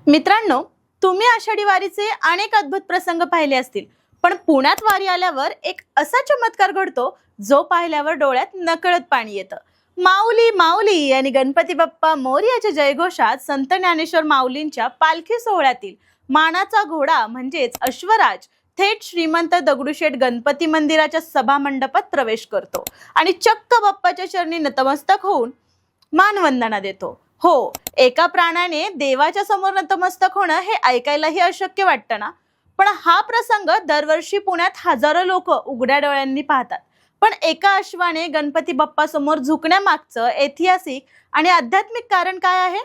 मित्रांनो, तुम्ही आषाढी वारीचे अनेक अद्भुत प्रसंग पाहिले असतील, पण पुण्यात वारी आल्यावर एक असा चमत्कार घडतो जो पाहिल्यावर डोळ्यात नकळत पाणी येतं. माऊली माऊली आणि गणपती बाप्पा मोरयाच्या जयघोषात संत ज्ञानेश्वर माऊलींच्या पालखी सोहळ्यातील मानाचा घोडा म्हणजेच अश्वराज थेट श्रीमंत दगडूशेठ गणपती मंदिराच्या सभा मंडपात प्रवेश करतो आणि चक्क बाप्पाच्या चरणी नतमस्तक होऊन मानवंदना देतो. हो, एका प्राण्याने देवाच्या समोर नतमस्तक होणं हे ऐकायलाही अशक्य वाटतं ना. पण हा प्रसंग दरवर्षी पुण्यात हजारो लोक उघड्या डोळ्यांनी पाहतात. पण एका अश्वाने गणपती बाप्पा समोर झुकण्यामागचं ऐतिहासिक आणि आध्यात्मिक कारण काय आहे?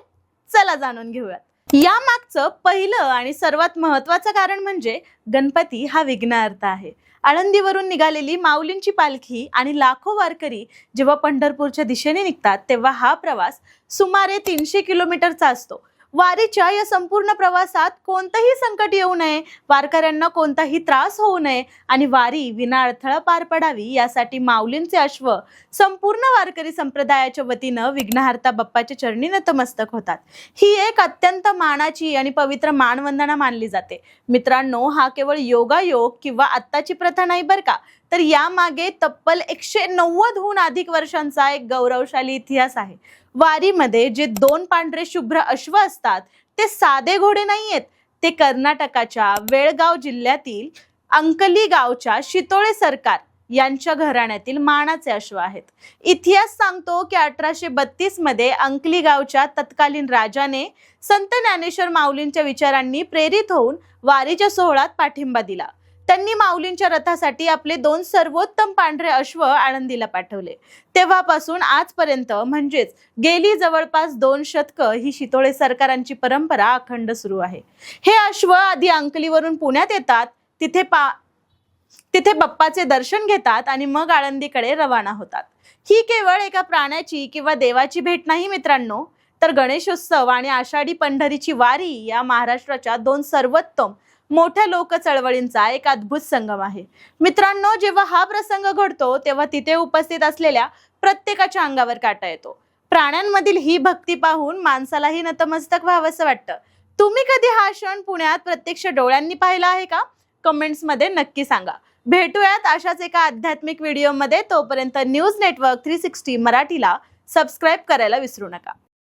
चला जाणून घेऊयात. या मागचं पहिलं आणि सर्वात महत्वाचं कारण म्हणजे गणपती हा विघ्नहर्ता आहे. आळंदीवरून निघालेली माऊलींची पालखी आणि लाखो वारकरी जेव्हा पंढरपूरच्या दिशेने निघतात तेव्हा हा प्रवास सुमारे 300 किलोमीटरचा असतो. वारीच्या या संपूर्ण प्रवासात कोणतंही संकट येऊ नये, वारकऱ्यांना कोणताही त्रास होऊ नये आणि वारी विनाअडथळा पार पडावी यासाठी माऊलींचे अश्व संपूर्ण वारकरी संप्रदायाच्या वतीनं विघ्नहर्ता बाप्पाच्या चरणी नतमस्तक होतात. ही एक अत्यंत मानाची आणि पवित्र मानवंदना मानली जाते. मित्रांनो, हा केवळ योगायोग किंवा आत्ताची प्रथा नाही बरं का, तर यामागे तब्बल 190हून अधिक वर्षांचा एक गौरवशाली इतिहास आहे. वारीमध्ये जे 2 पांढरे शुभ्र अश्व असतात ते साधे घोडे नाहीयेत. ते कर्नाटकाच्या बेळगाव जिल्ह्यातील अंकली गावच्या शितोळे सरकार यांच्या घराण्यातील मानाचे अश्व आहेत. इतिहास सांगतो की 1832 मध्ये अंकली गावच्या तत्कालीन राजाने संत ज्ञानेश्वर माऊलींच्या विचारांनी प्रेरित होऊन वारीच्या सोहळ्यात पाठिंबा दिला. त्यांनी माऊलींच्या रथासाठी आपले 2 सर्वोत्तम पांढरे अश्व आळंदीला पाठवले. तेव्हापासून आजपर्यंत म्हणजेच गेली जवळपास 2 शतकं ही शितोळे सरकारांची परंपरा अखंड सुरू आहे. हे अश्व आधी अंकलीवरून पुण्यात येतात, तिथे बाप्पाचे दर्शन घेतात आणि मग आळंदीकडे रवाना होतात. ही केवळ एका प्राण्याची किंवा देवाची भेट नाही मित्रांनो, तर गणेशोत्सव आणि आषाढी पंढरीची वारी या महाराष्ट्राच्या 2 सर्वोत्तम मोठ्या लोक चळवळींचा एक अद्भुत संगम आहे. मित्रांनो, जेव्हा हा प्रसंग घडतो तेव्हा तिथे उपस्थित असलेल्या प्रत्येकाच्या अंगावर काटा येतो. प्राण्यांमधील ही भक्ती पाहून माणसालाही नतमस्तक व्हावंसं वाटतं. तुम्ही कधी हा क्षण पुण्यात प्रत्यक्ष डोळ्यांनी पाहिला आहे का? कमेंट्स मध्ये नक्की सांगा. भेटूयात अशाच एका आध्यात्मिक व्हिडिओमध्ये. तोपर्यंत न्यूज नेटवर्क 360 मराठीला सबस्क्राईब करायला विसरू नका.